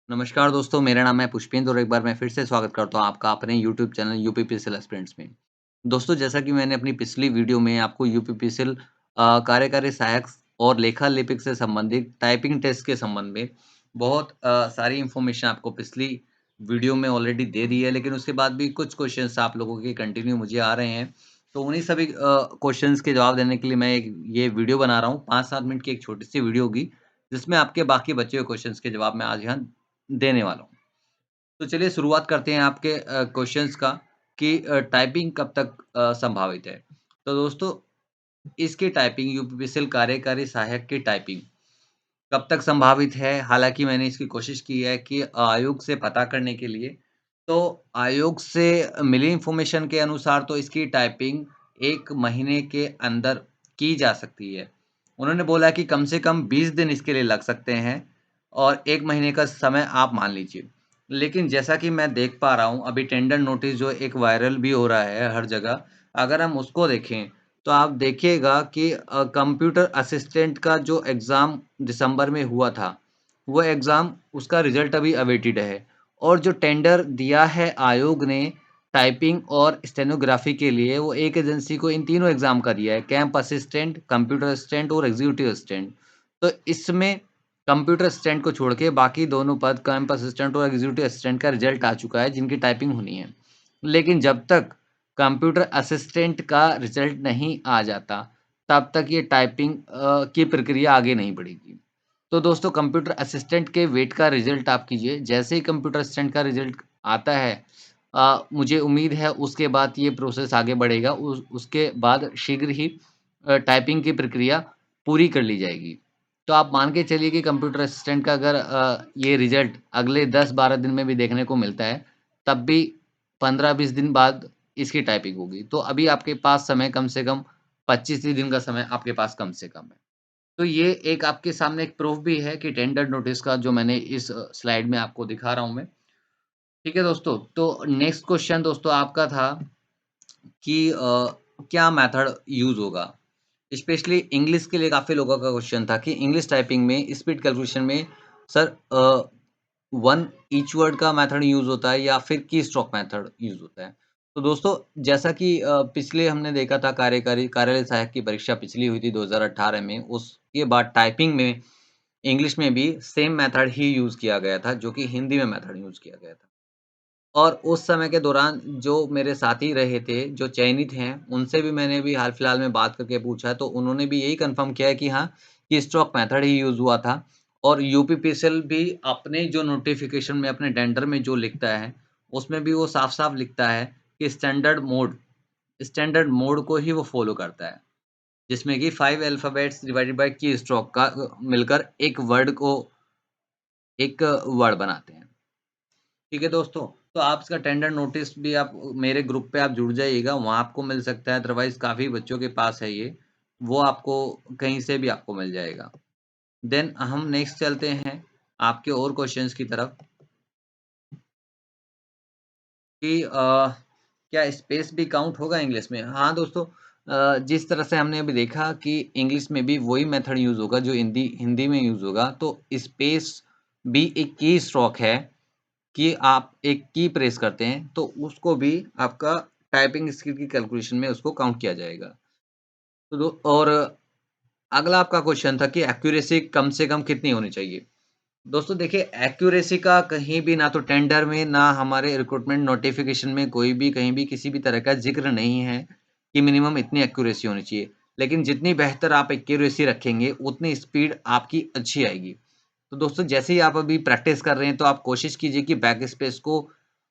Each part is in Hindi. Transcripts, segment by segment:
नमस्कार दोस्तों, मेरा नाम है पुष्पेंद्र और एक बार मैं फिर से स्वागत करता हूँ आपका अपने यूट्यूब चैनल यूपीपीएसएल एस्पिरेंट्स में। दोस्तों, जैसा कि मैंने अपनी पिछली वीडियो में आपको यूपीपीएसएल कार्यकारी सहायक और लेखा लिपिक से संबंधित टाइपिंग टेस्ट के संबंध में बहुत सारी इन्फॉर्मेशन आपको पिछली वीडियो में ऑलरेडी दे दी है, लेकिन उसके बाद भी कुछ क्वेश्चंस आप लोगों के कंटिन्यू मुझे आ रहे हैं। तो उन्हीं सभी क्वेश्चंस के जवाब देने के लिए मैं एक ये वीडियो बना रहा हूँ। 5-7 मिनट की एक छोटी-सी वीडियो होगी, जिसमें आपके बाकी बचे हुए क्वेश्चंस के जवाब मैं आज यहाँ देने वाला हूँ। तो चलिए शुरुआत करते हैं आपके क्वेश्चंस का कि टाइपिंग कब तक संभावित है? तो दोस्तों, इसकी टाइपिंग यूपीपीएसएल कार्यकारी सहायक की टाइपिंग कब तक संभावित है? हालाँकि मैंने इसकी कोशिश की है कि आयोग से पता करने के लिए, तो आयोग से मिली इन्फॉर्मेशन के अनुसार तो इसकी टाइपिंग 1 महीने के अंदर की जा सकती है। उन्होंने बोला कि कम से कम 20 दिन इसके लिए लग सकते हैं और 1 महीने का समय आप मान लीजिए। लेकिन जैसा कि मैं देख पा रहा हूँ, अभी टेंडर नोटिस जो एक वायरल भी हो रहा है हर जगह, अगर हम उसको देखें तो आप देखिएगा कि कंप्यूटर असिस्टेंट का जो एग्ज़ाम दिसंबर में हुआ था, वो एग्ज़ाम उसका रिज़ल्ट अभी अवेटेड है और जो टेंडर दिया है आयोग ने टाइपिंग और स्टेनोग्राफ़ी के लिए, वो एक एजेंसी को इन तीनों एग्ज़ाम का दिया है, कैंप असिस्टेंट, कंप्यूटर असिस्टेंट और एग्ज़ीक्यूटिव असिस्टेंट। तो इसमें कंप्यूटर असिस्टेंट को छोड़ के बाकी दोनों पद कैंप असिस्टेंट और एग्ज़ीक्यूटिव असिस्टेंट का रिज़ल्ट आ चुका है, जिनकी टाइपिंग होनी है। लेकिन जब तक कंप्यूटर असिस्टेंट का रिज़ल्ट नहीं आ जाता, तब तक ये टाइपिंग की प्रक्रिया आगे नहीं बढ़ेगी। तो दोस्तों, कंप्यूटर असिस्टेंट के वेट का रिज़ल्ट आप कीजिए, जैसे ही कंप्यूटर असिस्टेंट का रिज़ल्ट आता है मुझे उम्मीद है उसके बाद ये प्रोसेस आगे बढ़ेगा। उसके बाद शीघ्र ही टाइपिंग की प्रक्रिया पूरी कर ली जाएगी। तो आप मान के चलिए कि कंप्यूटर असिस्टेंट का अगर ये रिज़ल्ट अगले 10-12 दिन में भी देखने को मिलता है, तब भी 15-20 दिन बाद इसकी टाइपिंग होगी। तो अभी आपके पास समय कम से कम 25 ही दिन का समय आपके पास कम से कम है। तो ये एक आपके सामने एक प्रूफ़ भी है कि टेंडर नोटिस का जो मैंने इस स्लाइड में आपको दिखा रहा हूँ मैं। ठीक है दोस्तों, तो नेक्स्ट क्वेश्चन दोस्तों आपका था कि क्या मेथड यूज़ होगा? स्पेशली इंग्लिश के लिए काफ़ी लोगों का क्वेश्चन था कि इंग्लिश टाइपिंग में स्पीड कैलकुलेशन में सर 1 ईच वर्ड का मेथड यूज़ होता है या फिर की स्ट्रोक मेथड यूज़ होता है? तो दोस्तों, जैसा कि पिछले हमने देखा था कार्यकारी कार्यालय सहायक की परीक्षा पिछली हुई थी 2018 में, उसके बाद टाइपिंग में इंग्लिश में भी सेम मेथड ही यूज़ किया गया था, जो कि हिंदी में मेथड यूज़ किया गया था। और उस समय के दौरान जो मेरे साथी रहे थे, जो चयनित हैं, उनसे भी मैंने अभी हाल-फिलहाल में बात करके पूछा, तो उन्होंने भी यही कन्फर्म किया है कि हाँ, कि स्ट्रोक मेथड ही यूज़ हुआ था और यूपीपीएसएल भी अपने जो नोटिफ़िकेशन में, अपने टेंडर में जो लिखता है, उसमें भी वो साफ-साफ लिखता है कि स्टैंडर्ड मोड को ही वो फ़ॉलो करता है, जिसमें कि 5 अल्फ़ाबेट्स डिवाइडेड बाय की स्ट्रोक का मिलकर एक वर्ड बनाते हैं। ठीक है दोस्तों, तो आप इसका टेंडर नोटिस भी आप मेरे ग्रुप पे आप जुड़ जाइएगा, वहाँ आपको मिल सकता है, अदरवाइज़ काफ़ी बच्चों के पास है ये, वो आपको कहीं से भी आपको मिल जाएगा। देन हम नेक्स्ट चलते हैं आपके और क्वेश्चन्स की तरफ कि क्या स्पेस भी काउंट होगा इंग्लिश में? हाँ दोस्तों, जिस तरह से हमने अभी देखा कि इंग्लिश में भी वही मेथड यूज़ होगा जो हिंदी हिंदी में यूज़ होगा, तो स्पेस भी एक की स्ट्रोक है कि आप एक की प्रेस करते हैं, तो उसको भी आपका टाइपिंग स्किल की कैलकुलेशन में उसको काउंट किया जाएगा। तो दो और अगला आपका क्वेश्चन था कि एक्यूरेसी कम से कम कितनी होनी चाहिए? दोस्तों देखिए, एक्यूरेसी का कहीं भी ना तो टेंडर में, ना हमारे रिक्रूटमेंट नोटिफ़िकेशन में कोई भी कहीं भी किसी भी तरह का ज़िक्र नहीं है कि मिनिमम इतनी एक्यूरेसी होनी चाहिए। लेकिन जितनी बेहतर आप एक्यूरेसी रखेंगे, उतनी स्पीड आपकी अच्छी आएगी। तो दोस्तों, जैसे ही आप अभी प्रैक्टिस कर रहे हैं, तो आप कोशिश कीजिए कि बैक स्पेस को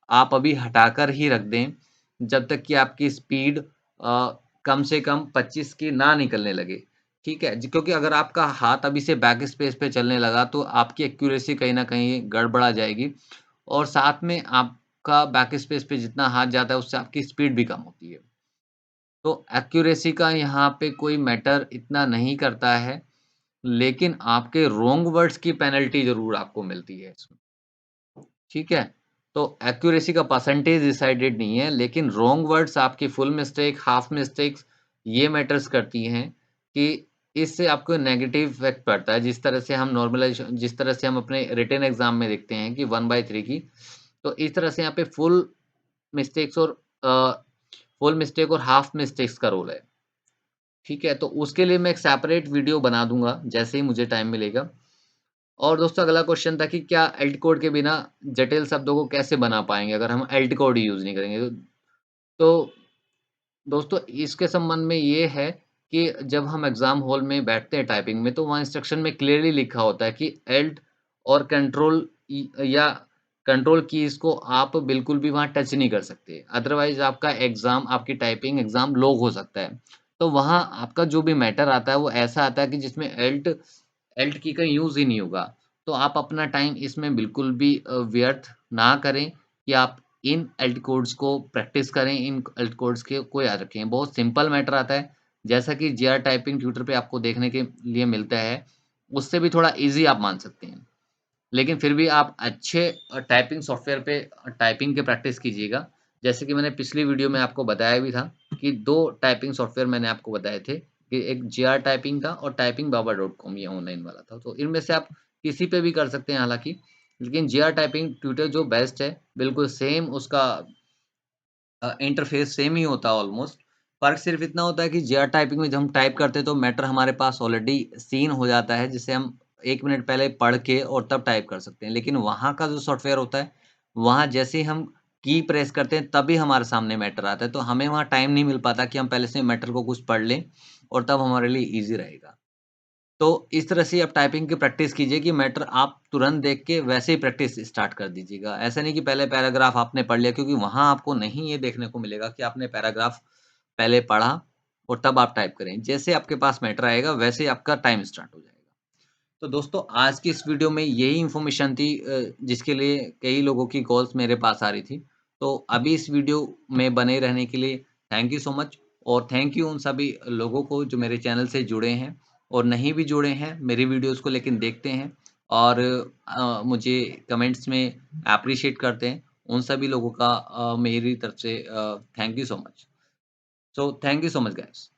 आप अभी हटाकर ही रख दें, जब तक कि आपकी स्पीड कम से कम 25 की ना निकलने लगे, ठीक है? क्योंकि अगर आपका हाथ अभी से बैक स्पेस पे चलने लगा, तो आपकी एक्यूरेसी कहीं न कहीं गड़बड़ा जाएगी और साथ में आपका बैक स्पेस पे जितना हाथ जाता है, उससे आपकी स्पीड भी कम होती है। तो एक्यूरेसी का यहाँ पे कोई मैटर इतना नहीं करता है, लेकिन आपके रॉन्ग वर्ड्स की पेनल्टी ज़रूर आपको मिलती है इसमें, ठीक है? तो एक्यूरेसी का परसेंटेज डिसाइडेड नहीं है, लेकिन रॉन्ग वर्ड्स आपकी फुल मिस्टेक, हाफ मिस्टेक्स ये मैटर्स करती हैं कि इससे आपको नेगेटिव इफ़ेक्ट पड़ता है। जिस तरह से हम अपने रिटन एग्ज़ाम में देखते हैं कि 1/3 की, तो इस तरह से यहाँ पे मिस्टेक्स और फुल मिस्टेक और हाफ मिस्टेक्स का रोल है। ठीक है? तो उसके लिए मैं एक सेपरेट वीडियो बना दूँगा, जैसे ही मुझे टाइम मिलेगा। और दोस्तों अगला क्वेश्चन था कि क्या एल्ट कोड के बिना जटिल शब्दों को कैसे बना पाएँगे अगर हम एल्ट कोड ही यूज़ नहीं करेंगे? तो दोस्तों इसके संबंध में ये है कि जब हम एग्ज़ाम हॉल में बैठते हैं टाइपिंग में, तो वहाँ इंस्ट्रक्शन में क्लियरली लिखा होता है कि एल्ट और या कंट्रोल कीज़ को आप बिल्कुल भी वहाँ टच नहीं कर सकते। अदरवाइज़ आपकी टाइपिंग एग्ज़ाम लॉग हो सकता है। तो वहाँ आपका जो भी मैटर आता है, वो ऐसा आता है कि जिसमें एल्ट की का यूज़ ही नहीं होगा। तो आप अपना टाइम इसमें बिल्कुल भी व्यर्थ ना करें कि आप इन एल्ट कोड्स को प्रैक्टिस करें, इन एल्ट कोड्स के को याद रखें। बहुत सिंपल मैटर आता है, जैसा कि जीआर टाइपिंग ट्यूटर पे आपको देखने के लिए मिलता है, उससे भी थोड़ा ईज़ी आप मान सकते हैं। लेकिन फिर भी आप अच्छे टाइपिंग सॉफ्टवेयर पे टाइपिंग की प्रैक्टिस कीजिएगा। जैसे कि मैंने पिछली वीडियो में आपको बताया भी था कि 2 टाइपिंग सॉफ्टवेयर मैंने आपको बताए थे कि एक जीआर टाइपिंग था और टाइपिंग बाबा डॉट कॉम ये ऑनलाइन वाला था। तो इनमें से आप किसी पे भी कर सकते हैं हालाँकि, लेकिन जीआर टाइपिंग ट्यूटर जो बेस्ट है, बिल्कुल सेम उसका इंटरफ़ेस सेम ही होता है ऑलमोस्ट। फ़र्क सिर्फ़ इतना होता है कि जीआर टाइपिंग में जब हम टाइप करते हैं तो मैटर हमारे पास ऑलरेडी सीन हो जाता है, जिसे हम 1 मिनट पहले पढ़ के और तब टाइप कर सकते हैं। लेकिन वहाँ का जो सॉफ्टवेयर होता है, वहाँ जैसे ही हम की प्रेस करते हैं तभी हमारे सामने मैटर आता है। तो हमें वहाँ टाइम नहीं मिल पाता कि हम पहले से मैटर को कुछ पढ़ लें और तब हमारे लिए ईज़ी रहेगा। तो इस तरह से आप टाइपिंग की प्रैक्टिस कीजिए कि मैटर आप तुरंत देख के वैसे ही प्रैक्टिस स्टार्ट कर दीजिएगा। ऐसा नहीं कि पहले पैराग्राफ आपने पढ़ लिया क्योंकि वहाँ आपको नहीं ये देखने को मिलेगा कि आपने पैराग्राफ पहले पढ़ा और तब आप टाइप करें। जैसे आपके पास मैटर आएगा वैसे ही आपका टाइम स्टार्ट हो जाएगा। तो दोस्तों आज की इस वीडियो में यही इन्फॉर्मेशन थी जिसके लिए कई लोगों की कॉल्स मेरे पास आ रही थी। तो अभी इस वीडियो में बने रहने के लिए थैंक यू सो मच और थैंक यू उन सभी लोगों को जो मेरे चैनल से जुड़े हैं और नहीं भी जुड़े हैं, मेरी वीडियोज़ को लेकिन देखते हैं और मुझे कमेंट्स में एप्रिशिएट करते हैं। उन सभी लोगों का मेरी तरफ से thank you so much. So thank you so much guys.